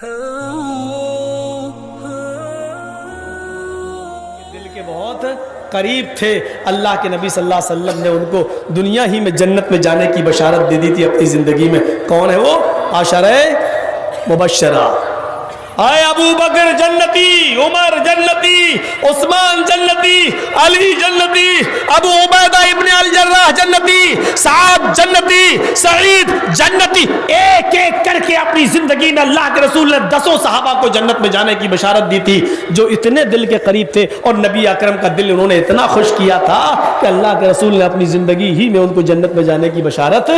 دل کے بہت قریب تھے. اللہ کے نبی صلی اللہ علیہ وسلم نے ان کو دنیا ہی میں جنت میں جانے کی بشارت دے دی تھی اپنی زندگی میں. کون ہے وہ؟ عشرہ مبشرہ. آئے ابو بکر جنتی، عمر جنتی، عثمان جنتی، علی جنتی، ابو عبیدہ ابن الجراح جنتی، سعد جنتی، سعید جنتی. ایک ایک کر کے اپنی زندگی میں اللہ کے رسول نے 10 صحابہ کو جنت میں جانے کی بشارت دی تھی جو اتنے دل کے قریب تھے، اور نبی اکرم کا دل انہوں نے اتنا خوش کیا تھا کہ اللہ کے رسول نے اپنی زندگی ہی میں ان کو جنت میں جانے کی بشارت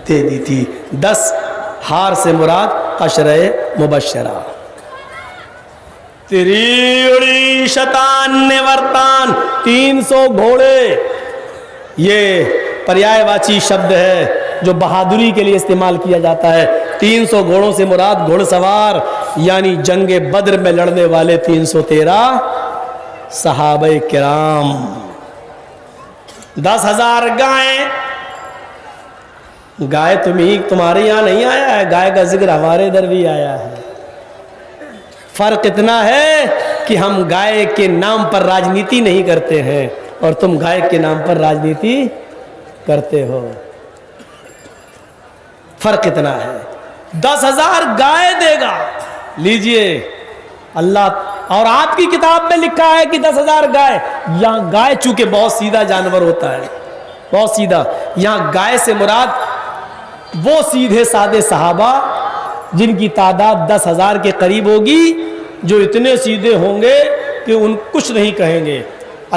دے دی تھی. 10 ہار سے مراد عشرہ مبشرہ. تریڑی شتان ورتان، 300 گھوڑے. یہ پریائے واچی شبد ہے جو بہادری کے لیے استعمال کیا جاتا ہے. 300 گھوڑوں سے مراد گھوڑ سوار یعنی جنگ بدر میں لڑنے والے 313 صحابہ کرام. 10,000 گائیں. گائے تمہارے یہاں نہیں آیا ہے، گائے کا ذکر ہمارے ادھر بھی آیا ہے. فرق اتنا ہے کہ ہم گائے کے نام پر راجنیتی نہیں کرتے ہیں اور تم گائے کے نام پر راجنیتی کرتے ہو. فرق اتنا ہے. 10,000 گائے دے گا. لیجئے اللہ، اور آپ کی کتاب میں لکھا ہے کہ 10,000 گائے. یہاں گائے چونکہ بہت سیدھا جانور ہوتا ہے، بہت سیدھا. یہاں گائے سے مراد وہ سیدھے سادے صحابہ جن کی تعداد 10,000 کے قریب ہوگی، جو اتنے سیدھے ہوں گے کہ ان کچھ نہیں کہیں گے.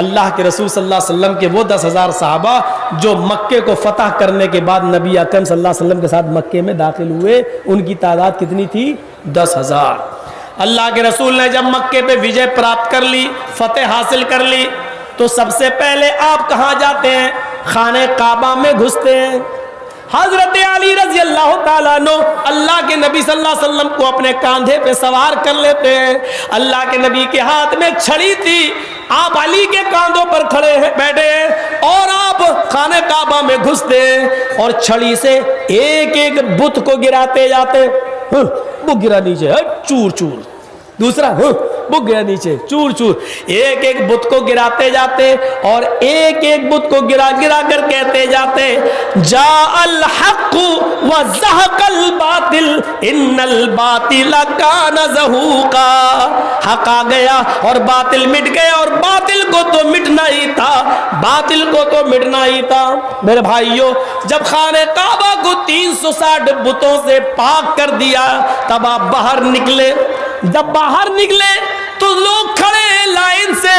اللہ کے رسول صلی اللہ علیہ وسلم کے وہ 10,000 صحابہ جو مکے کو فتح کرنے کے بعد نبی اکرم صلی اللہ علیہ وسلم کے ساتھ مکے میں داخل ہوئے، ان کی تعداد کتنی تھی؟ 10,000. اللہ کے رسول نے جب مکے پہ وجے پراپت کر لی، فتح حاصل کر لی، تو سب سے پہلے آپ کہاں جاتے ہیں؟ خانہ کعبہ میں گھستے ہیں. حضرت علی رضی اللہ تعالیٰ عنہ اللہ کے نبی صلی اللہ علیہ وسلم کو اپنے کاندھے پہ سوار کر لیتے ہیں. اللہ کے نبی کے ہاتھ میں چھڑی تھی، آپ علی کے کاندھوں پر کھڑے ہیں، بیٹھے ہیں، اور آپ خانہ کعبہ میں گھستے ہیں اور چھڑی سے ایک ایک بت کو گراتے جاتے. وہ گرا نیچے، چور چور. دوسرا وہ گیا نیچے، چور چور. ایک ایک بت کو گراتے جاتے اور ایک ایک بت کو گرا گرا کر کہتے جاتے جاء الحق وزهق الباطل ان الباطل كان زهوقا. حق آ گیا اور باطل مٹ گیا، اور باطل کو تو مٹنا ہی تھا، باطل کو تو مٹنا ہی تھا. میرے بھائیو، جب خانہ کعبہ کو 360 بتوں سے پاک کر دیا تب آپ باہر نکلے. جب باہر نکلے تو لوگ کھڑے ہیں لائن سے.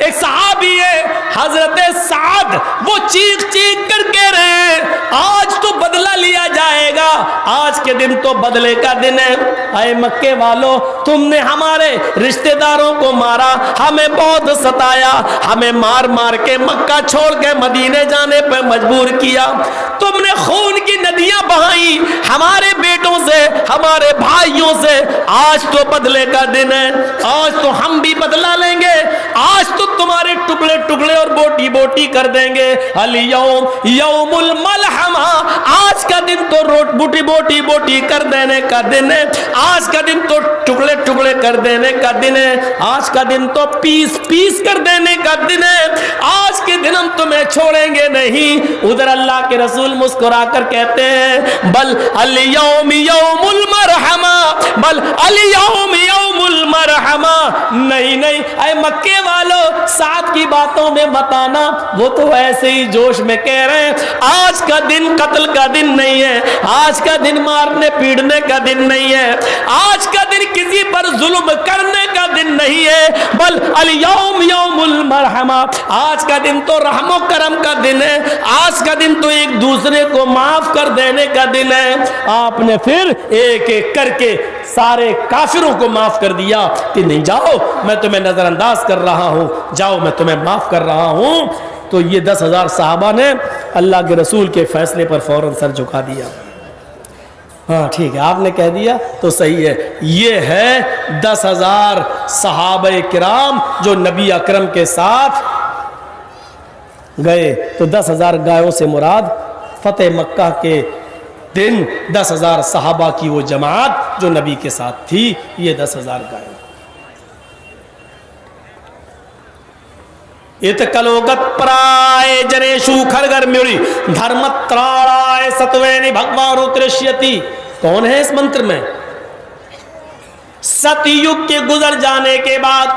ایک صحابی ہے حضرت سعد، وہ چیخ چیخ کر کہہ رہے ہیں آج تو بدلہ لیا جائے گا، آج کے دن تو بدلے کا دن ہے. اے مکے والو، تم نے ہمارے رشتہ داروں کو مارا، ہمیں بہت ستایا، ہمیں مار مار کے مکہ چھوڑ کے مدینے جانے پہ مجبور کیا. تم نے خون کی ندیاں بہائی ہمارے بیٹوں سے، ہمارے بھائیوں سے. آج تو بدلے کا دن ہے، آج تو ہم بھی بدلہ لیں گے، آج تو تمہارے ٹکڑے ٹکڑے اور بوٹی بوٹی کر دیں گے. الیوم یوم الملحمہ، آج کا دن تو بوٹی بوٹی بوٹی کر دینے کا دن ہے، آج کا دن تو ٹکڑے ٹکڑے کر دینے کا دن ہے، آج کا دن تو پیس پیس کر دینے کا دن ہے، آج کے دن ہم تمہیں چھوڑیں گے نہیں. ادھر اللہ کے رسول مسکرا کر کہتے ہیں بل الیوم یوم المرحمہ، بل الیوم یوم المرحمہ. نہیں نہیں اے مکے والو، سعد کی باتوں میں مت آنا، وہ تو ایسے ہی جوش میں کہہ رہے ہیں. آج کا دن قتل کا دن نہیں ہے، آج کا دن مارنے پیڑنے کا دن نہیں ہے، آج کا دن کسی پر ظلم کرنے کا دن نہیں ہے، بل الیوم یوم المرحمہ. آج کا دن تو رحم و کرم کا دن ہے، آج کا دن تو ایک دوسرے کو معاف کر دینے کا دن ہے. آپ نے پھر ایک ایک کر کے سارے کافروں کو معاف کر دیا کہ نہیں جاؤ میں تمہیں نظر انداز کر رہا ہوں، جاؤ میں تمہیں معاف کر رہا ہوں. تو یہ 10,000 صحابہ نے اللہ کے رسول کے فیصلے پر فوراً سر جھکا دیا. ہاں ٹھیک ہے، آپ نے کہہ دیا تو صحیح ہے. یہ ہے 10,000 صحابہ کرام جو نبی اکرم کے ساتھ گئے. تو 10,000 گایوں سے مراد فتح مکہ کے دن 10,000 صحابہ کی وہ جماعت جو نبی کے ساتھ تھی، یہ 10,000 گائے. اتکلوگت جنیشو کھرگر میوری دھرمترائے ستوینی بھگوان اترشیتی. کون ہے اس منتر میں؟ ست یگ کے گزر جانے کے بعد،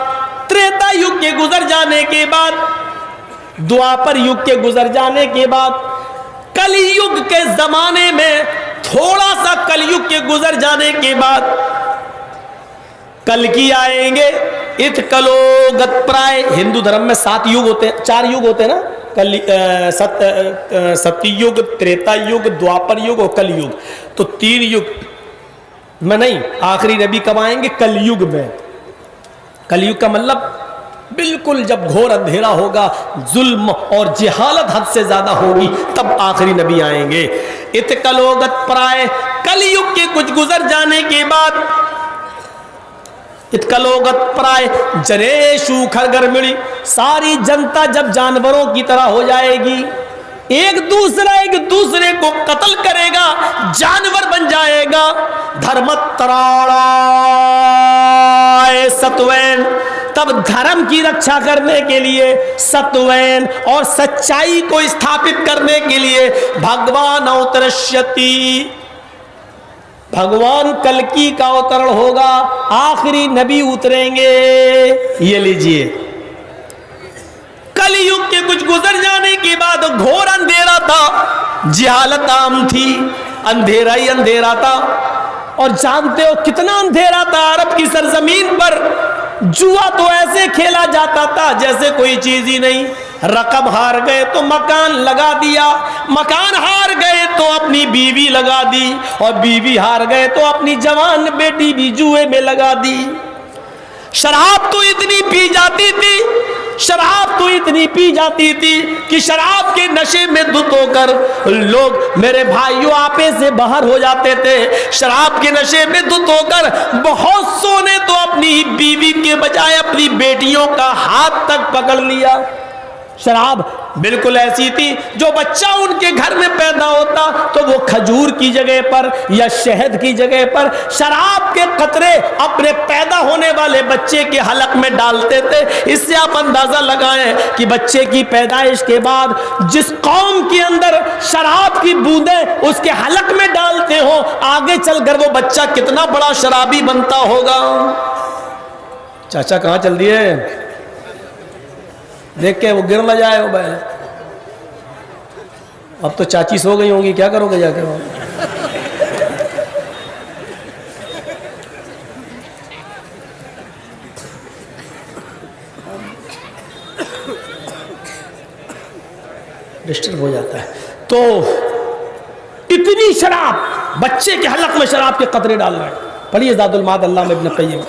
تریتا یگ کے گزر جانے کے بعد، دوآپر یگ کے گزر جانے کے بعد، کل یگ کے زمانے میں تھوڑا سا کل یگ کے گزر جانے کے بعد کل کی آئیں گے. اتکلو گت پرائے. ہندو دھرم میں 7 یگ ہوتے ہیں، 4 یگ ہوتے ہیں نا، ست یگ، تریتا یگ، دوآپر یگ اور کل یگ. تو 3 یگ میں نہیں، آخری نبی کب آئیں گے؟ کل یگ میں. کل یگ کا مطلب بالکل جب گھور اندھیرا ہوگا، ظلم اور جہالت حد سے زیادہ ہوگی، تب آخری نبی آئیں گے. اتکلوگت پرائے. کل یگ کے کچھ گزر جانے کے بعد، اتکلوگت پرائے جنیشو کھرگر مڑی، ساری جنتا جب جانوروں کی طرح ہو جائے گی، ایک دوسرے کو قتل کرے گا، جانور بن جائے گا. دھرمت تراڑائے ستوین. تب دھرم کی رکشا کرنے کے لیے، ستوین اور سچائی کو استھاپت کرنے کے لیے بھگوان اوترشیتی، بھگوان کلکی کا اوترن ہوگا، آخری نبی اتریں گے. یہ لیجئے، کل یگ کے کچھ گزر جانے کے بعد گھور اندھیرا تھا، جہالت عام تھی، اندھیرا ہی اندھیرا تھا. اور جانتے ہو کتنا اندھیرا تھا عرب کی سرزمین پر. جوا تو ایسے کھیلا جاتا تھا جیسے کوئی چیز ہی نہیں. رقم ہار گئے تو مکان لگا دیا، مکان ہار گئے تو اپنی بیوی لگا دی، اور بیوی ہار گئے تو اپنی جوان بیٹی بھی جوئے میں لگا دی. شراب تو اتنی پی جاتی تھی، شراب تو اتنی پی جاتی تھی کہ شراب کے نشے میں دھت ہو کر لوگ، میرے بھائیوں، آپے سے باہر ہو جاتے تھے. شراب کے نشے میں دھت ہو کر بہت سو نے تو اپنی بیوی کے بجائے اپنی بیٹیوں کا ہاتھ تک پکڑ لیا. شراب بالکل ایسی تھی، جو بچہ ان کے گھر میں پیدا ہوتا تو وہ کھجور کی جگہ پر یا شہد کی جگہ پر شراب کے قطرے اپنے پیدا ہونے والے بچے کے حلق میں ڈالتے تھے. اس سے آپ اندازہ لگائیں کہ بچے کی پیدائش کے بعد جس قوم کے اندر شراب کی بوندیں اس کے حلق میں ڈالتے ہو، آگے چل کر وہ بچہ کتنا بڑا شرابی بنتا ہوگا. چاچا کہاں چل دیے؟ دیکھ کے وہ گر نہ جائے ہو بھائی. اب تو چاچی سو گئی ہوں گی، کیا کرو گے جا کے وہاں؟ ڈسٹرب ہو جاتا ہے. تو اتنی شراب، بچے کے حلق میں شراب کے قطرے ڈال رہے ہیں. پڑھیے زاد المعاد علامہ ابن قیم.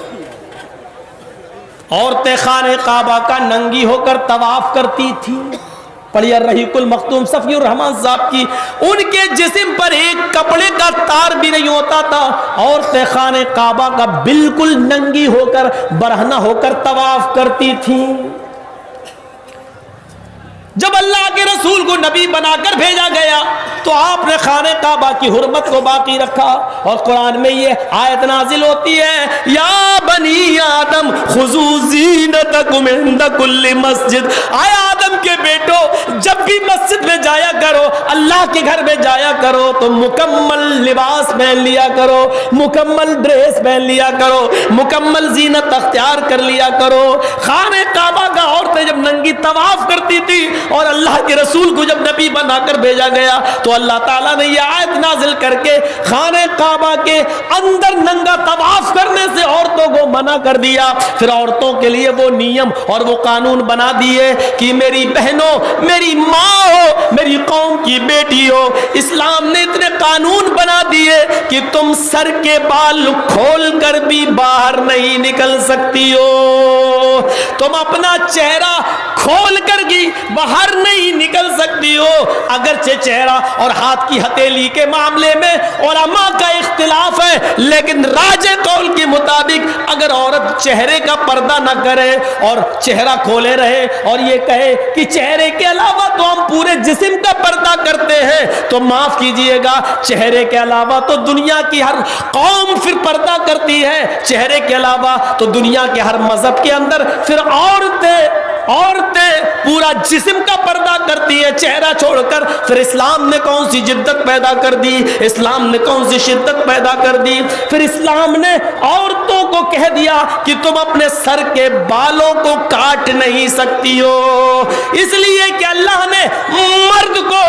عورتیں خانہ کعبہ کا ننگی ہو کر طواف کرتی تھی. پڑھیے الرحیق المختوم صفی الرحمان صاحب کی. ان کے جسم پر ایک کپڑے کا تار بھی نہیں ہوتا تھا. عورتیں خانہ کعبہ کا بالکل ننگی ہو کر، برہنہ ہو کر طواف کرتی تھیں. جب اللہ کے رسول کو نبی بنا کر بھیجا گیا تو آپ نے خانہ کعبہ کی حرمت کو باقی رکھا. اور قرآن میں یہ آیت نازل ہوتی ہے، یا بنی آدم خذوا زینتکم عند کل مسجد. آئے آدم کے بیٹو، جب بھی مسجد میں جایا کرو، اللہ کے گھر میں جایا کرو، تو مکمل لباس پہن لیا کرو، مکمل ڈریس پہن لیا کرو، مکمل زینت اختیار کر لیا کرو. خانہ کعبہ کا عورتیں جب ننگی طواف کرتی تھی اور اللہ کے رسول کو جب نبی بنا کر بھیجا گیا تو اللہ تعالیٰ نے یہ آیت نازل کر کے خانہ کعبہ کے اندر ننگا طواف کرنے سے عورتوں کو منع کر دیا. پھر عورتوں کے لیے وہ نیم اور وہ قانون بنا دیے کہ میری بہنوں، میری ماں ہو، میری قوم کی بیٹی ہو، اسلام نے اتنے قانون بنا دیے کہ تم سر کے بال کھول کر بھی باہر نہیں نکل سکتی ہو، تم اپنا چہرہ کھول کر بھی باہر نہیں نکل سکتی ہو. اگرچہ چہرہ اور ہاتھ کی ہتھیلی کے معاملے میں علماء کا اختلاف ہے، لیکن راجح قول کے مطابق اگر عورت چہرے کا پردہ نہ کرے اور چہرہ کھولے رہے اور یہ کہے کہ چہرے کے علاوہ تو ہم پورے جسم کا پردہ کرتے ہیں، تو معاف کیجئے گا، چہرے کے علاوہ تو دنیا کی ہر قوم پھر پردہ کرتی ہے، چہرے کے علاوہ تو دنیا کے ہر مذہب کے اندر پھر عورتیں پورا جسم کا پردہ کرتی ہیں چہرہ چھوڑ کر. پھر اسلام نے کون سی جدت پیدا کر دی، اسلام نے کون سی شدت پیدا کر دی. پھر اسلام نے عورتوں کو کہہ دیا کہ تم اپنے سر کے بالوں کو کاٹ نہیں سکتی ہو، اس لیے کہ اللہ نے مرد کو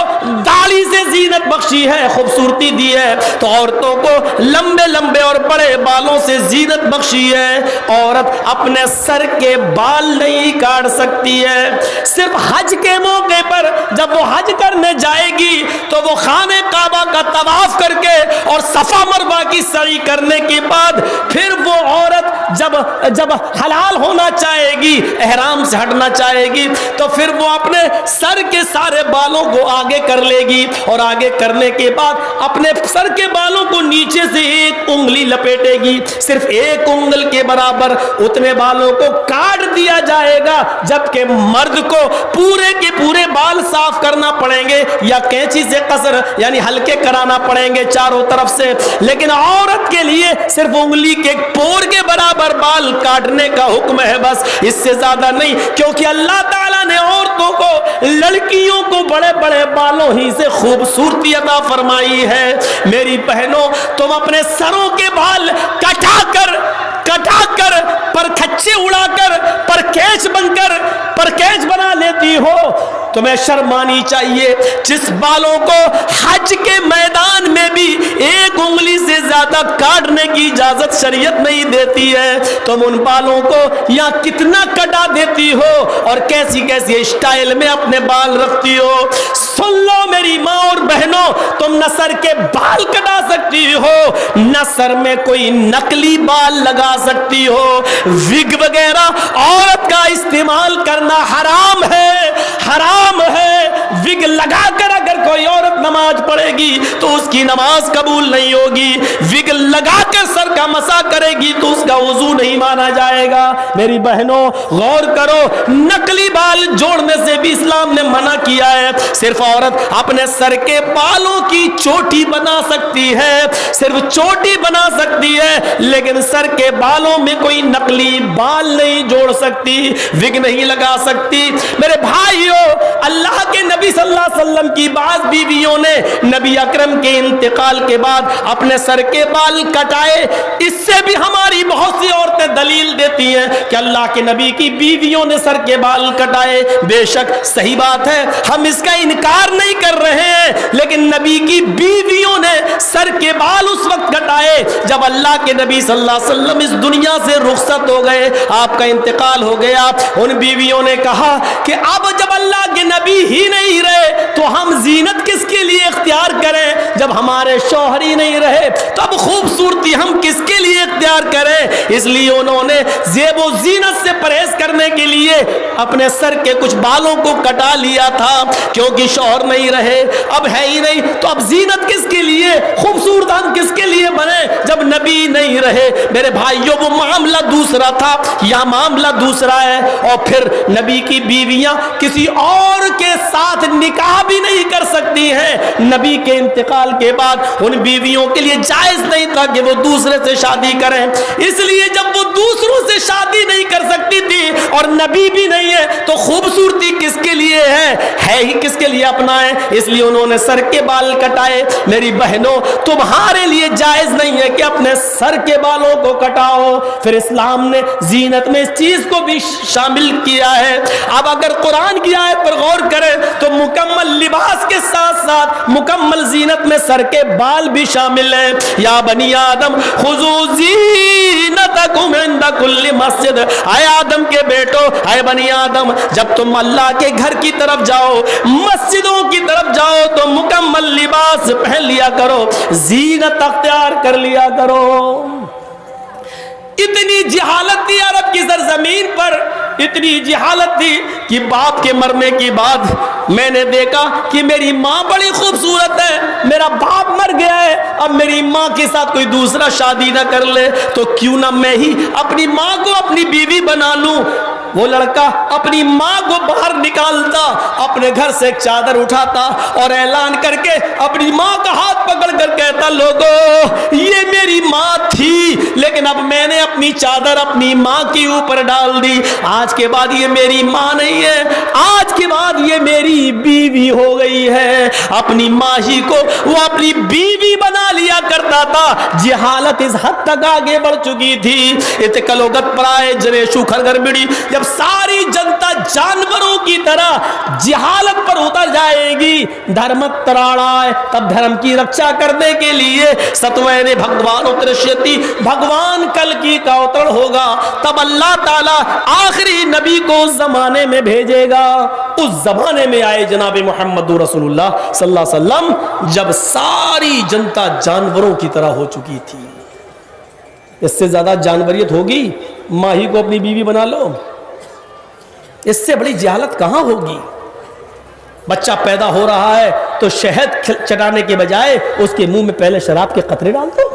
داڑھی سے زینت بخشی ہے، خوبصورتی دی ہے، تو عورتوں کو لمبے لمبے اور بڑے بالوں سے زینت بخشی ہے. عورت اپنے سر کے بال نہیں کاٹ سکتی ہے. صرف حج کے موقع پر جب وہ حج کرنے جائے گی تو وہ خانہ کعبہ کا طواف کر کے اور صفا مروہ کی سعی کرنے کے بعد پھر وہ عورت جب حلال ہونا چاہے گی، احرام سے ہٹنا چاہے گی، تو پھر وہ اپنے سر کے سارے بالوں کو آگے کر لے گی اور آگے کرنے کے بعد اپنے سر کے بالوں کو نیچے سے ایک انگلی لپیٹے گی. صرف ایک انگل کے برابر اتنے بالوں کو کاٹ دیا جائے گا، جبکہ مرد کو پورے کے پورے بال صاف کرنا پڑیں گے یا کینچی سے قصر یعنی ہلکے کرانا پڑیں گے چاروں طرف سے. لیکن عورت کے لیے صرف انگلی کے پور کے برابر بال کاٹنے کا حکم ہے، بس اس سے زیادہ نہیں، کیونکہ اللہ تعالیٰ نے عورتوں کو، لڑکیوں کو بڑے بڑے بالوں ہی سے خوبصورتی عطا فرمائی ہے. میری بہنوں، تم اپنے سروں کے بال کٹا کر پر کھچے اڑا کر پر کیچ بنا لیتی ہو. تمہیں شرم آنی چاہیے. جس بالوں کو حج کے میدان میں بھی ایک انگلی سے زیادہ کاٹنے کی اجازت شریعت نہیں دیتی ہے، تم ان بالوں کو یا کتنا کٹا دیتی ہو اور کیسی کیسی اسٹائل میں اپنے بال رکھتی ہو. سن لو میری ماں اور بہنوں، تم نہ سر کے بال کٹا سکتی ہو، نہ سر میں کوئی نقلی بال لگا سکتی ہو. وگ وغیرہ عورت کا استعمال کرنا حرام ہے، حرام ہے. وگ لگا کر اگر کوئی عورت نماز پڑھے گی تو اس کی نماز قبول نہیں ہوگی. وگ لگا کر سر کا مسح کرے گی تو اس کا وضو نہیں مانا جائے گا. میری بہنوں غور کرو، نقلی بال جوڑنے سے بھی اسلام نے منع کیا ہے. صرف عورت اپنے سر کے بالوں کی چوٹی بنا سکتی ہے، صرف چوٹی بنا سکتی ہے، لیکن سر کے بالوں میں کوئی نقلی بال نہیں جوڑ سکتی، وگ نہیں لگا سکتی. میرے بھائیوں، اللہ کے نبی صلی اللہ علیہ وسلم کی بعض بیویوں نے نبی اکرم کے انتقال کے بعد اپنے سر کے بال کٹائے. اس سے بھی ہماری بہت سی عورتیں دلیل دیتی ہیں کہ اللہ کے نبی کی بیویوں نے سر کے بال کٹائے. بے شک صحیح بات ہے، ہم اس کا انکار نہیں کر رہے ہیں، لیکن نبی کی بیویوں نے سر کے بال اس وقت کٹائے جب اللہ کے نبی صلی اللہ علیہ وسلم اس دنیا سے رخصت ہو گئے، آپ کا انتقال ہو گیا. ان بیویوں نے کہا کہ اب جب اللہ کے نبی ہی نہیں رہے تو ہم زینت کس کے لیے اختیار کریں؟ جب ہمارے شوہر ہی نہیں رہے تو اب خوبصورتی ہم کس کے لیے اختیار کریں؟ اس لیے انہوں نے زیب و زینت سے پرہیز کرنے کے لیے اپنے سر کے کچھ بالوں کو کٹا لیا تھا، کیونکہ شوہر نہیں رہے، اب ہے ہی نہیں، تو اب زینت کس کے لیے، خوبصورت ہم کس کے لیے بنے جب نبی نہیں رہے؟ میرے بھائیوں، وہ معاملہ دوسرا تھا، یہ معاملہ دوسرا ہے. اور پھر نبی کی بیویاں کسی اور کے ساتھ نکاح بھی نہیں کر سکتی ہیں. نبی کے انتقال کے بعد ان بیویوں کے لیے جائز نہیں تھا کہ وہ دوسرے سے شادی کریں. اس لیے جب وہ دوسروں سے شادی نہیں کر سکتی تھی اور نبی بھی نہیں ہے تو خوبصورتی کس کے لیے ہے ہی کس کے لیے اپنائیں؟ اس لیے انہوں نے سر کے بال کٹائے. میری بہنوں، تمہارے لیے جائز نہیں ہے کہ اپنے سر کے بالوں کو کٹاؤ. پھر اسلام نے زینت میں اس چیز کو بھی شامل کیا ہے. اب اگر قرآن کی آیت پر غور کریں تو مکمل لباس کے ساتھ ساتھ مکمل زینت میں سر کے بال بھی شامل ہیں. یا بنی آدم خذوا زینتکم عند کل مسجد، اے آدم کے بیٹو، اے بنی آدم، جب تم اللہ کے گھر کی طرف جاؤ، مسجدوں کی طرف جاؤ تو مکمل لباس پہن لیا کرو، زینت اختیار کر لیا کرو. اتنی جہالت تھی عرب کی سرزمین پر اتنی جہالت تھی کہ باپ کے مرنے کے بعد میں نے دیکھا کہ میری ماں بڑی خوبصورت ہے، میرا باپ مر گیا ہے، اب میری ماں کے ساتھ کوئی دوسرا شادی نہ کر لے تو کیوں نہ میں ہی اپنی ماں کو اپنی بیوی بنا لوں۔ وہ لڑکا اپنی ماں کو باہر نکالتا، اپنے گھر سے ایک چادر اٹھاتا اور اعلان کر کے اپنی ماں کا ہاتھ پکڑ کر کہتا، لوگو یہ میری ماں تھی لیکن اب میں نے اپنی چادر اپنی ماں کے اوپر ڈال دی، آج کے بعد یہ میری ماں نہیں ہے، آج کے بعد یہ میری بیوی ہو گئی ہے۔ اپنی ماں ہی کو وہ اپنی بیوی بنا لیا کرتا تھا۔ جہالت اس حد تک آگے بڑھ چکی تھی، اتکلوگت پرائے جریشو کھرگر بڑی، جب ساری جنتا جانوروں کی طرح جہالت پر اتر جائے گی، دھرمت تراڑائے، تب دھرم کی رکشا کرنے کے لیے ستوین بھگوان اترشیتی، بھگوان کل کی کا اتر ہوگا، تب اللہ تعالیٰ آخری نبی کو اس زمانے میں بھیجے گا۔ اس زمانے میں آئے جناب محمد رسول اللہ صلی اللہ علیہ وسلم، جب ساری جنتا جانوروں کی طرح ہو چکی تھی۔ اس سے زیادہ جانوریت ہوگی؟ ماں ہی کو اپنی بیوی بنا لو، اس سے بڑی جہالت کہاں ہوگی؟ بچہ پیدا ہو رہا ہے تو شہد چٹانے کے بجائے اس کے منہ میں پہلے شراب کے قطرے ڈال دو۔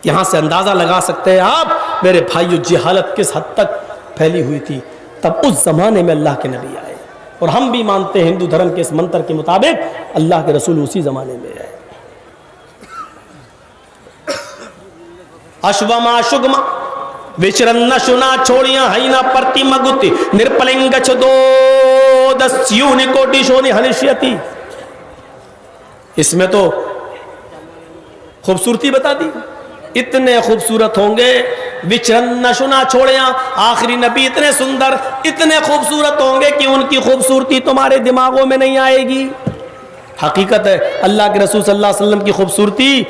یہاں سے اندازہ لگا سکتے ہیں آپ میرے بھائیو جہالت کس حد تک پھیلی ہوئی تھی۔ تب اس زمانے میں اللہ کے نبی آئے، اور ہم بھی مانتے ہیں ہندو دھرم کے اس منتر کے مطابق اللہ کے رسول اسی زمانے میں آئے۔ اشوما شگما وچرن شنا چھوڑیاں ہینا پرتی مگتی نرپلنگ چھدو دسیونی کوٹی شونی ہنشیتی۔ اس میں تو خوبصورتی بتا دی، اتنے خوبصورت ہوں گے۔ وچرن شنا چھوڑیاں، آخری نبی اتنے سندر اتنے خوبصورت ہوں گے کہ ان کی خوبصورتی تمہارے دماغوں میں نہیں آئے گی۔ حقیقت ہے اللہ کے رسول صلی اللہ علیہ وسلم کی خوبصورتی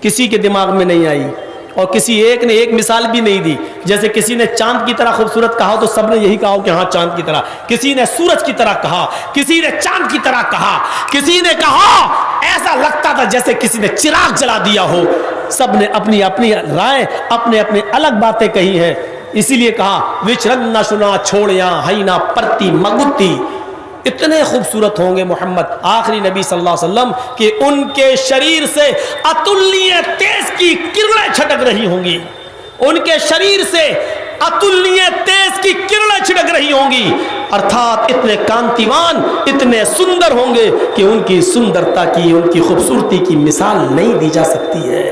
کسی کے دماغ میں نہیں آئی، اور کسی ایک نے ایک مثال بھی نہیں دی۔ جیسے کسی نے چاند کی طرح خوبصورت کہا تو سب نے یہی کہا کہ ہاں چاند کی طرح، کسی نے سورج کی طرح کہا، کسی نے چاند کی طرح کہا، کسی نے کہا ایسا لگتا تھا جیسے کسی نے چراغ جلا دیا ہو۔ سب نے اپنی اپنی رائے، اپنے اپنے الگ باتیں کہی ہیں، اسی لیے کہا وچرن شنا چھوڑیاں ہینا پرتی مگتی۔ اتنے خوبصورت ہوں گے محمد آخری نبی صلی اللہ علیہ وسلم کہ ان کے شریر سے اتلیہ تیز کی کرنیں چھٹک رہی ہوں گی، ان کے شریر سے اتلیہ تیز کی کرنیں چھٹک رہی ہوں گی، ارتھات اتنے کانتیوان اتنے سندر ہوں گے کہ ان کی سندرتا کی، ان کی خوبصورتی کی مثال نہیں دی جا سکتی ہے۔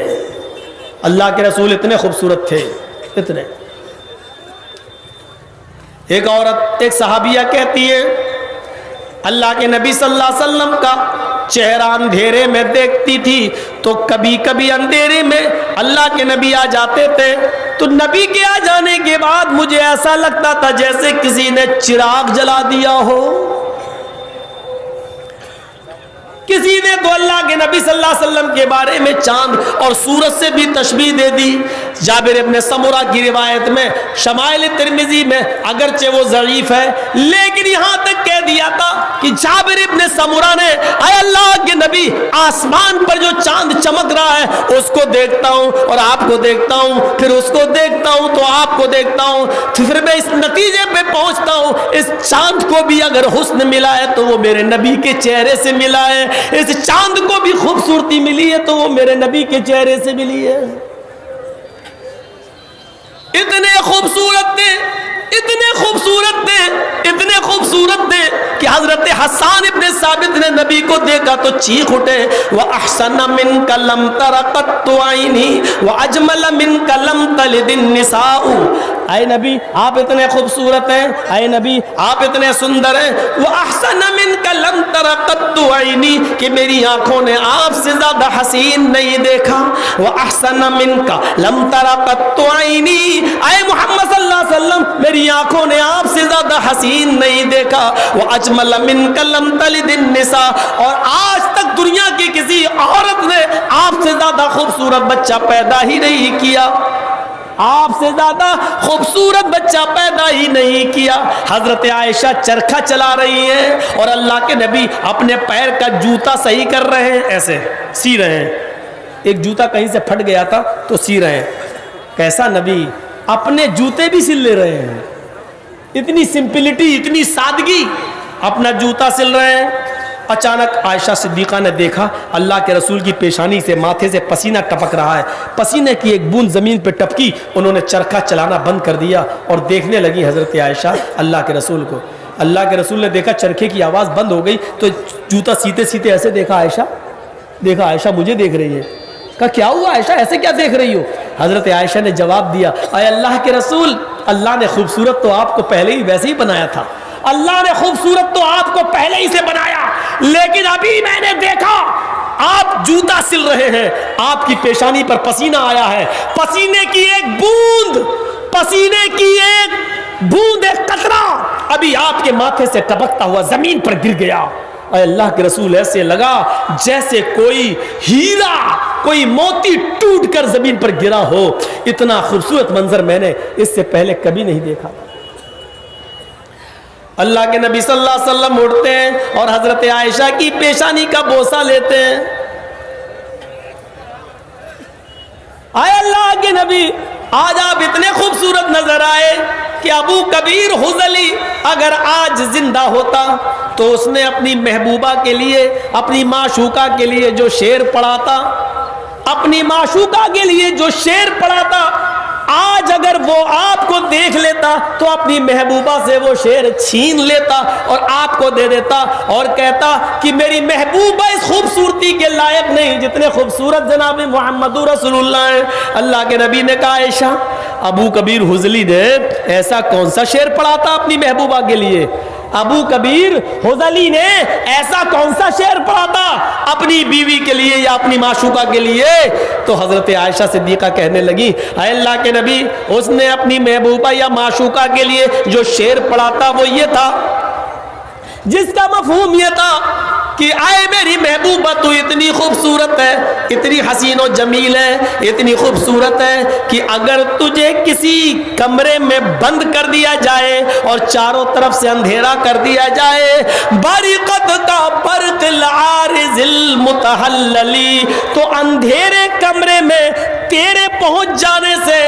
اللہ کے رسول اتنے خوبصورت تھے، اتنے۔ ایک عورت، ایک صحابیہ کہتی ہے اللہ کے نبی صلی اللہ علیہ وسلم کا چہرہ اندھیرے میں دیکھتی تھی تو کبھی کبھی اندھیرے میں اللہ کے نبی آ جاتے تھے تو نبی کے آ جانے کے بعد مجھے ایسا لگتا تھا جیسے کسی نے چراغ جلا دیا ہو۔ کسی نے تو اللہ کے نبی صلی اللہ علیہ وسلم کے بارے میں چاند اور سورج سے بھی تشبیہ دے دی۔ جابر ابن سمرہ کی روایت میں شمائل ترمذی میں اگرچہ وہ ضعیف ہے لیکن یہاں تک کہہ دیا تھا کہ جابر ابن سمرہ نے اے اللہ کے نبی آسمان پر جو چاند چمک رہا ہے اس کو دیکھتا ہوں اور آپ کو دیکھتا ہوں، پھر اس کو دیکھتا ہوں تو آپ کو دیکھتا ہوں، پھر میں اس نتیجے پہ پہنچتا ہوں اس چاند کو بھی اگر حسن ملا ہے تو وہ میرے نبی کے چہرے سے ملا ہے، اس چاند کو بھی خوبصورتی ملی ہے تو وہ میرے نبی کے چہرے سے ملی ہے۔ اتنے خوبصورت تھے، اتنے خوبصورت تھے، اتنے خوبصورت تھے کہ حضرت حسان ابن ثابت نے نبی کو دیکھا تو چیخ اٹھے وَأَحْسَنَ مِنْكَ لَمْ تَرَ قَطُّ عَيْنِي وَأَجْمَلَ مِنْكَ لَمْ تَلِدِ النِّسَاءُ۔ اے نبی آپ اتنے خوبصورت ہیں، اے نبی آپ اتنے سندر ہیں، وَأَحْسَنَ مِنْكَ لَمْ تَرَ قَطُّ عَيْنِي کہ میری آنکھوں نے آپ سے زیادہ حسین نہیں دیکھا، وَأَحْسَنَ مِنْكَ لَمْ تَرَ قَطُّ عَيْنِي اے محمد صلی اللہ علیہ وسلم میری آنکھوں نے آپ سے زیادہ حسین نہیں دیکھا، وَأَجْمَلَ مِنْكَ لَمْ تَلِدِ النِّسَاءُ اور آج تک دنیا کی کسی عورت نے آپ سے زیادہ خوبصورت بچہ پیدا ہی نہیں کیا، آپ سے زیادہ خوبصورت بچہ پیدا ہی نہیں کیا۔ حضرت عائشہ چرخہ چلا رہی ہیں اور اللہ کے نبی اپنے پیر کا جوتا صحیح کر رہے ہیں، ایسے سی رہے ہیں، ایک جوتا کہیں سے پھٹ گیا تھا تو سی رہے ہیں۔ کیسا نبی، اپنے جوتے بھی سل لے رہے ہیں. اتنی سمپلٹی, اتنی سادگی, اپنا جوتا سل رہے ہیں. اچانک عائشہ صدیقہ نے دیکھا اللہ کے رسول کی پیشانی سے, ماتھے سے پسینہ ٹپک رہا ہے. پسینے کی ایک بوند زمین پہ ٹپکی. انہوں نے چرخہ چلانا بند کر دیا اور دیکھنے لگی حضرت عائشہ اللہ کے رسول کو. اللہ کے رسول نے دیکھا چرخے کی آواز بند ہو گئی تو جوتا سیتے سیتے ایسے دیکھا, عائشہ مجھے دیکھ رہی ہے. کہا کیا ہوا عائشہ, ایسے کیا دیکھ رہی ہو؟ حضرت عائشہ نے جواب دیا, اے اللہ کے رسول, اللہ نے خوبصورت تو آپ کو پہلے ہی ویسے ہی بنایا تھا. اللہ نے خوبصورت تو آپ کو پہلے ہی سے بنایا, لیکن ابھی میں نے دیکھا آپ جوتا سل رہے ہیں, آپ کی پیشانی پر پسینہ آیا ہے. پسینے کی ایک بوند, ایک قطرہ ابھی آپ کے ماتھے سے ٹپکتا ہوا زمین پر گر گیا. اے اللہ کے رسول, ایسے لگا جیسے کوئی ہیرا, کوئی موتی ٹوٹ کر زمین پر گرا ہو. اتنا خوبصورت منظر میں نے اس سے پہلے کبھی نہیں دیکھا. اللہ کے نبی صلی اللہ علیہ وسلم اٹھتے ہیں اور حضرت عائشہ کی پیشانی کا بوسہ لیتے ہیں. اے اللہ کے نبی, آج آپ اتنے خوبصورت نظر آئے کہ ابو کبیر حذلی اگر آج زندہ ہوتا تو اس نے اپنی محبوبہ کے لیے, اپنی معشوقہ کے لیے جو شعر پڑھا تھا, آج اگر وہ آپ کو دیکھ لیتا تو اپنی محبوبہ سے وہ شعر چھین لیتا اور آپ کو دے دیتا اور کہتا کہ میری محبوبہ اس خوبصورتی کے لائق نہیں جتنے خوبصورت جناب محمد رسول اللہ ہیں. اللہ کے نبی نے کہا عائشہ, ابو کبیر حذلی نے ایسا کون سا شعر پڑھا تھا اپنی محبوبہ کے لیے؟ ابو کبیر حذلی نے ایسا کون سا شعر پڑھا تھا اپنی بیوی کے لیے یا اپنی معشوقہ کے لیے؟ تو حضرت عائشہ صدیقہ کہنے لگی, اے اللہ کے نبی, اس نے اپنی محبوبہ یا معشوقہ کے لیے جو شعر پڑھا تھا وہ یہ تھا جس کا مفہوم یہ تھا کہ اے میری محبوبہ تو اتنی خوبصورت ہے, اتنی حسین و جمیل ہے, اتنی خوبصورت ہے کہ اگر تجھے کسی کمرے میں بند کر دیا جائے اور چاروں طرف سے اندھیرا کر دیا جائے, برقت کا برق العارض المتحللی, تو اندھیرے کمرے میں تیرے پہنچ جانے سے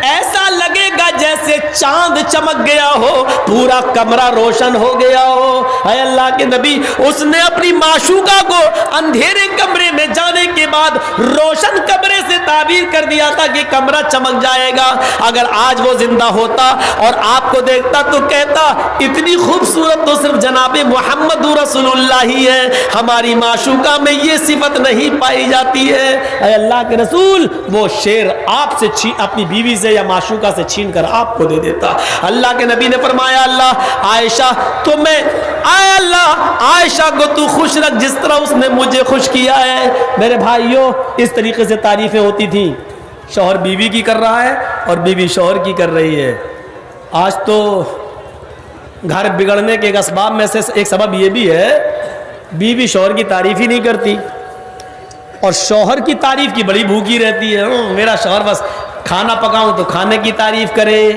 ایسا لگے گا جیسے چاند چمک گیا ہو, پورا کمرہ روشن ہو گیا ہو. اے اللہ کے نبی, اس نے اپنی معشوقہ کو اندھیرے کمرے میں جانے کے بعد روشن کمرے سے تعبیر کر دیا تھا کہ کمرہ چمک جائے گا. اگر آج وہ زندہ ہوتا اور آپ کو دیکھتا تو کہتا اتنی خوبصورت تو صرف جناب محمد رسول اللہ ہی ہے, ہماری معشوقہ میں یہ صفت نہیں پائی جاتی ہے. اے اللہ کے رسول, وہ شعر آپ سے اپنی بیوی سے یا معشوقہ سے چھین کر آپ کو دے دیتا. اللہ کے نبی نے فرمایا, اللہ عائشہ تو میں, اے اللہ عائشہ کو تو خوش رکھ جس طرح اس نے مجھے خوش کیا ہے. میرے بھائیوں, اس طریقے سے تعریفیں ہوتی تھیں. شوہر بیوی کی کر رہا ہے اور بیوی شوہر کی کر رہی ہے. آج تو گھر بگڑنے کے ایک اسباب میں سے ایک سبب یہ بھی ہے, بیوی شوہر کی تعریف ہی نہیں کرتی اور شوہر کی تعریف کی بڑی بھوکی رہتی ہے. میرا شوہر بس کھانا پکاؤں تو کھانے کی تعریف کرے,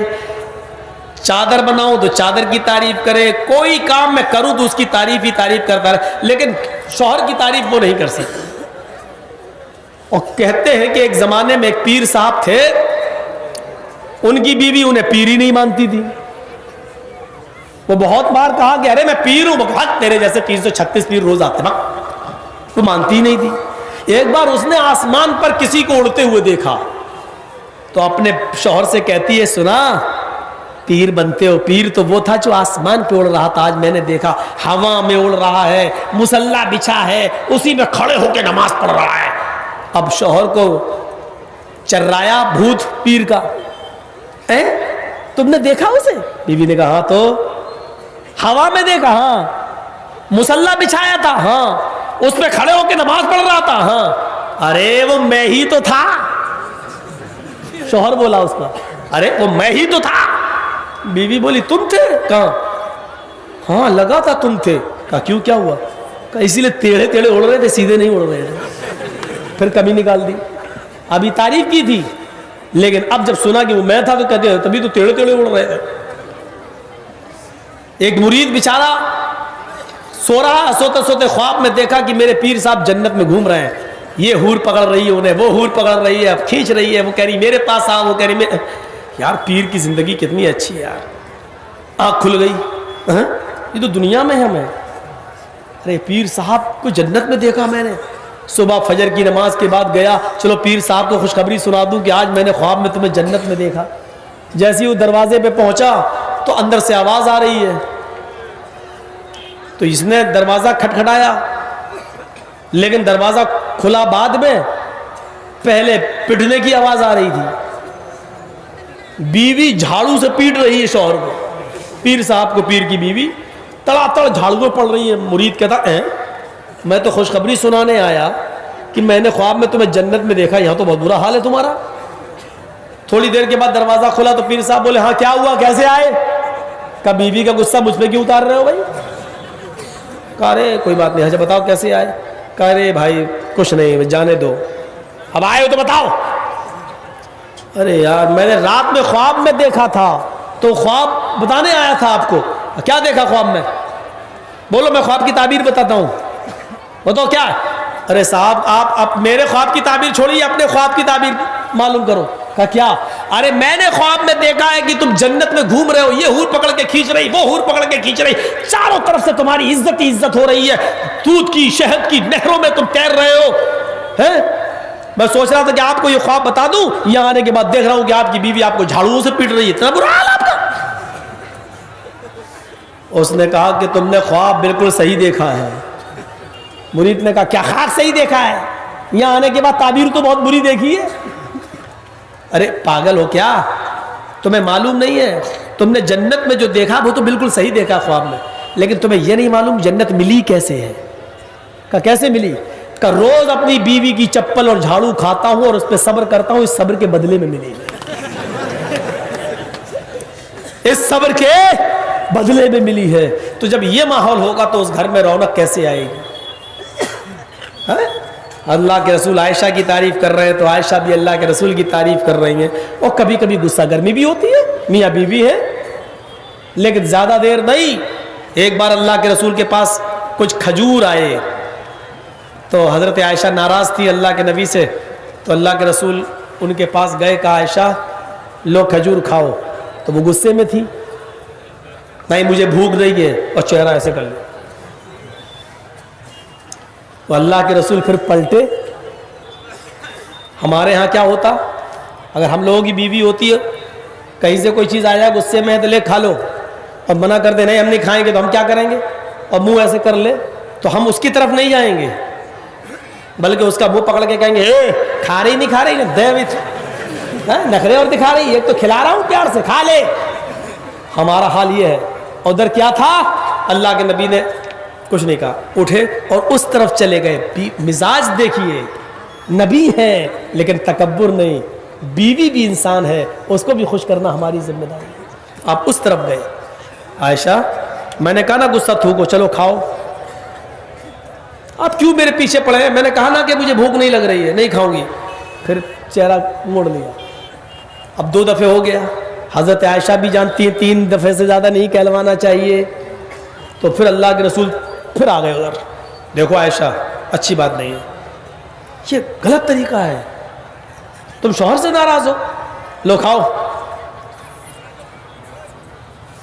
چادر بناؤں تو چادر کی تعریف کرے, کوئی کام میں کروں تو اس کی تعریف ہی تعریف کرتا رہے, لیکن شوہر کی تعریف وہ نہیں کر سکتی. اور کہتے ہیں کہ ایک زمانے میں ایک پیر صاحب تھے, ان کی بیوی انہیں پیر ہی نہیں مانتی تھی. وہ بہت بار کہا کہ ارے میں پیر ہوں, بہت تیرے جیسے 336 پیر روز آتے نا, وہ مانتی ہی نہیں تھی. ایک بار اس نے آسمان پر کسی کو اڑتے ہوئے دیکھا تو اپنے شوہر سے کہتی ہے, سنا پیر بنتے ہو؟ پیر تو وہ تھا جو آسمان پہ اڑ رہا تھا, آج میں نے دیکھا ہوا میں اڑ رہا ہے, مصلی بچھا ہے, اسی میں کھڑے ہو کے نماز پڑھ رہا ہے. اب شوہر کو چرایا بھوت پیر کا, تم نے دیکھا اسے؟ بیوی نے کہا, ہاں تو ہوا میں دیکھا, ہاں مصلی بچھایا تھا, ہاں اس پہ کھڑے ہو کے نماز پڑھ رہا تھا, ہاں. ارے وہ میں ہی تو تھا. شوہر بولا اس کا, ارے وہ میں ہی تو تھا. بیوی بولی, تم تھے؟ کہاں؟ ہاں لگا تھا تم تھے. کہا کیوں, کیا ہوا؟ کہا اسی لیے ٹیڑھے ٹیڑھے اڑ رہے تھے, سیدھے نہیں اڑ رہے تھے. پھر کمی نکال دی. ابھی تعریف کی تھی, لیکن اب جب سنا کہ وہ میں تھا تو کہتے ہیں تبھی تو ٹیڑھے ٹیڑھے اڑ رہے تھے. ایک مرید بیچارہ سو رہا, سوتے سوتے خواب میں دیکھا کہ میرے پیر صاحب جنت میں گھوم رہے ہیں, یہ حور پکڑ رہی ہے انہیں, وہ حور پکڑ رہی ہے, اب کھینچ رہی ہے, وہ کہہ رہی میرے پاس آ, وہ کہہ رہی یار پیر کی زندگی کتنی اچھی ہے یار, آنکھ کھل گئی, یہ تو دنیا میں ہم ہیں. ارے پیر صاحب کو جنت میں دیکھا میں نے, صبح فجر کی نماز کے بعد گیا, چلو پیر صاحب کو خوشخبری سنا دوں کہ آج میں نے خواب میں تمہیں جنت میں دیکھا. جیسے ہی وہ دروازے پہ پہنچا تو اندر سے آواز آ رہی ہے, تو اس نے دروازہ کھٹکھٹایا, لیکن دروازہ کھلا بعد میں, پہلے پٹنے کی آواز آ رہی تھی. بیوی جھاڑو سے پیٹ رہی ہے شوہر کو, پیر صاحب کو, پیر کی بیوی تڑا تڑ جھاڑو پڑ رہی ہے. مرید کہتا میں تو خوشخبری سنانے آیا کہ میں نے خواب میں تمہیں جنت میں دیکھا, یہاں تو بہت برا حال ہے تمہارا. تھوڑی دیر کے بعد دروازہ کھلا تو پیر صاحب بولے ہاں کیا ہوا, کیسے آئے؟ کہا بیوی کا غصہ مجھ پہ کیوں اتار رہے ہو بھائی؟ کہا رے کوئی بات نہیں, اچھا بتاؤ کیسے آئے؟ کہا رے بھائی کچھ نہیں, جانے دو, اب آئے ہو تو بتاؤ. ارے یار میں نے رات میں خواب میں دیکھا تھا, تو خواب بتانے آیا تھا آپ کو. کیا دیکھا خواب میں؟ بولو میں خواب کی تعبیر بتاتا ہوں, بتاؤ کیا ہے؟ ارے صاحب آپ میرے خواب کی تعبیر چھوڑیے, اپنے خواب کی تعبیر معلوم کرو. کہا کیا؟ ارے میں نے خواب میں دیکھا ہے کہ تم جنت میں گھوم رہے ہو, یہ حور پکڑ کے کھینچ رہی, وہ حور پکڑ کے کھینچ رہی, چاروں طرف سے تمہاری عزت ہی عزت ہو رہی ہے, دودھ کی شہد کی نہروں میں تم تیر رہے ہو. میں سوچ رہا تھا کہ آپ کو یہ خواب بتا دوں, یہاں آنے کے بعد دیکھ رہا ہوں کہ آپ کی بیوی آپ کو جھاڑوؤں سے پیٹ رہی ہے, اتنا برا حال آپ کا. اس نے کہا کہ تم نے خواب بالکل صحیح دیکھا ہے. مرید نے کہا کیا خواب صحیح دیکھا ہے؟ یہاں آنے کے بعد تعبیر تو بہت بری دیکھی ہے. ارے پاگل ہو کیا, تمہیں معلوم نہیں ہے, تم نے جنت میں جو دیکھا وہ تو بالکل صحیح دیکھا خواب میں, لیکن تمہیں یہ نہیں معلوم جنت ملی کیسے ہے. کہا کیسے ملی؟ کہ روز اپنی بیوی کی چپل اور جھاڑو کھاتا ہوں اور اس پہ صبر کرتا ہوں, اس صبر کے بدلے میں ملی, اس صبر کے بدلے میں ملی ہے. تو جب یہ ماحول ہوگا تو اس گھر میں رونق کیسے آئے گی؟ اللہ کے رسول عائشہ کی تعریف کر رہے ہیں تو عائشہ بھی اللہ کے رسول کی تعریف کر رہی ہیں. اور کبھی کبھی غصہ گرمی بھی ہوتی ہے, میاں بیوی ہے, لیکن زیادہ دیر نہیں. ایک بار اللہ کے رسول کے پاس کچھ کھجور آئے تو حضرت عائشہ ناراض تھی اللہ کے نبی سے, تو اللہ کے رسول ان کے پاس گئے, کہا عائشہ لو کھجور کھاؤ. تو وہ غصے میں تھی, نہیں مجھے بھوک نہیں ہے, اور چہرہ ایسے کر لیا. تو اللہ کے رسول پھر پلٹے. ہمارے ہاں کیا ہوتا, اگر ہم لوگوں کی بیوی ہوتی ہے, کہیں سے کوئی چیز آ جائے غصے میں ہے تو لے کھا لو, اور منع کر دے نہیں ہم نہیں کھائیں گے, تو ہم کیا کریں گے؟ اور منہ ایسے کر لے تو ہم اس کی طرف نہیں جائیں گے, بلکہ اس کا منہ پکڑ کے کہیں گے اے کھا رہی نہیں کھا رہی, نخرے اور دکھا رہی, ایک تو کھلا رہا ہوں پیار سے, کھا لے. ہمارا حال یہ ہے. ادھر کیا تھا, اللہ کے نبی نے کچھ نہیں کہا, اٹھے اور اس طرف چلے گئے. مزاج دیکھیے, نبی ہیں لیکن تکبر نہیں, بیوی بھی انسان ہے, اس کو بھی خوش کرنا ہماری ذمہ داری ہے. آپ اس طرف گئے. عائشہ میں نے کہا نا غصہ تھوکو, چلو کھاؤ. آپ کیوں میرے پیچھے پڑے ہیں؟ میں نے کہا نا کہ مجھے بھوک نہیں لگ رہی ہے, نہیں کھاؤں گی. پھر چہرہ موڑ لیا. اب 2 دفعے ہو گیا. حضرت عائشہ بھی جانتی ہیں 3 دفعے سے زیادہ نہیں کہلوانا چاہیے. تو پھر اللہ کے رسول پھر آ گئے ادھر, دیکھو عائشہ اچھی بات نہیں ہے, یہ غلط طریقہ ہے, تم شوہر سے ناراض ہو, لو کھاؤ.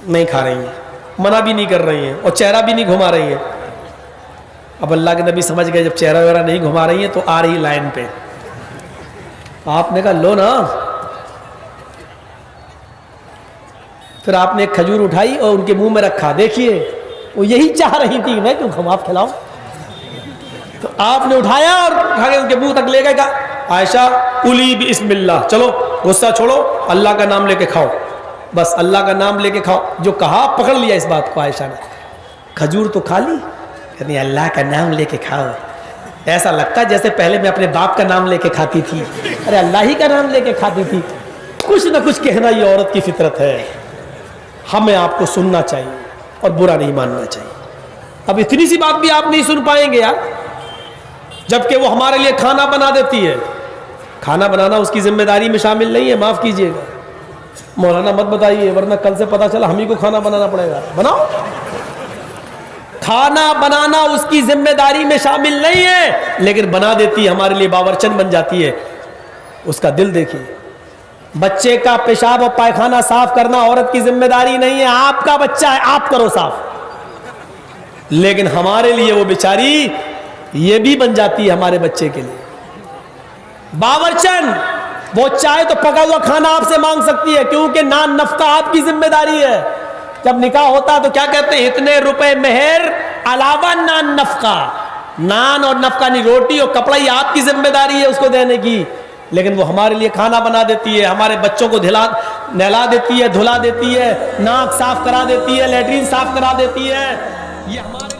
نہیں کھا رہی ہیں, منع بھی نہیں کر رہی ہیں, اور چہرہ بھی نہیں گھما رہی ہیں. اب اللہ کے نبی سمجھ گئے جب چہرہ وغیرہ نہیں گھما رہی ہیں تو آ رہی لائن پہ. آپ نے کہا لو نا. پھر آپ نے ایک کھجور اٹھائی اور ان کے منہ میں رکھا. دیکھیے وہ یہی چاہ رہی تھی میں کیوں کھما کھلاؤں, تو آپ نے اٹھایا اور اٹھا کے ان کے منہ تک لے گئے. کہا عائشہ کلی بسم اللہ, چلو غصہ چھوڑو, اللہ کا نام لے کے کھاؤ, بس اللہ کا نام لے کے کھاؤ. جو کہا پکڑ لیا اس بات کو عائشہ نے. کھجور تو کھا لی, کہتی اللہ کا نام لے کے کھاؤ. ایسا لگتا جیسے پہلے میں اپنے باپ کا نام لے کے کھاتی تھی. ارے اللہ ہی کا نام لے کے کھاتی تھی. کچھ نہ کچھ کہنا یہ عورت کی فطرت ہے. ہمیں آپ کو سننا چاہیے اور برا نہیں ماننا چاہیے. اب اتنی سی بات بھی آپ نہیں سن پائیں گے یار, جبکہ وہ ہمارے لیے کھانا بنا دیتی ہے. کھانا بنانا اس کی ذمہ داری میں شامل نہیں ہے, معاف کیجیے گا. مولانا مت بتائیے ورنہ کل سے پتا چلا ہم ہی کو کھانا بنانا پڑے گا. بناؤ. کھانا بنانا اس کی ذمہ داری میں شامل نہیں ہے, لیکن بنا دیتی ہے, ہمارے لیے باورچن بن جاتی ہے. اس کا دل دیکھیے, بچے کا پیشاب اور پائخانہ صاف کرنا عورت کی ذمہ داری نہیں ہے، آپ کا بچہ ہے، آپ کرو صاف۔ لیکن ہمارے لیے وہ بیچاری یہ بھی بن جاتی ہے ہمارے بچے کے لیے باورچن، وہ چاہے تو پکا ہوا کھانا آپ سے مانگ سکتی ہے، کیونکہ نان نفقہ آپ کی ذمہ داری ہے۔ جب نکاح ہوتا تو کیا کہتے ہیں؟ اتنے روپے مہر علاوہ نان نفقہ، نان اور نفقہ نہیں، روٹی اور کپڑا ہی آپ کی ذمہ داری ہے اس کو دینے کی، لیکن وہ ہمارے لیے کھانا بنا دیتی ہے، ہمارے بچوں کو نہلا دیتی ہے، دھلا دیتی ہے، ناک صاف کرا دیتی ہے، لیٹرین صاف کرا دیتی ہے، یہ ہمارے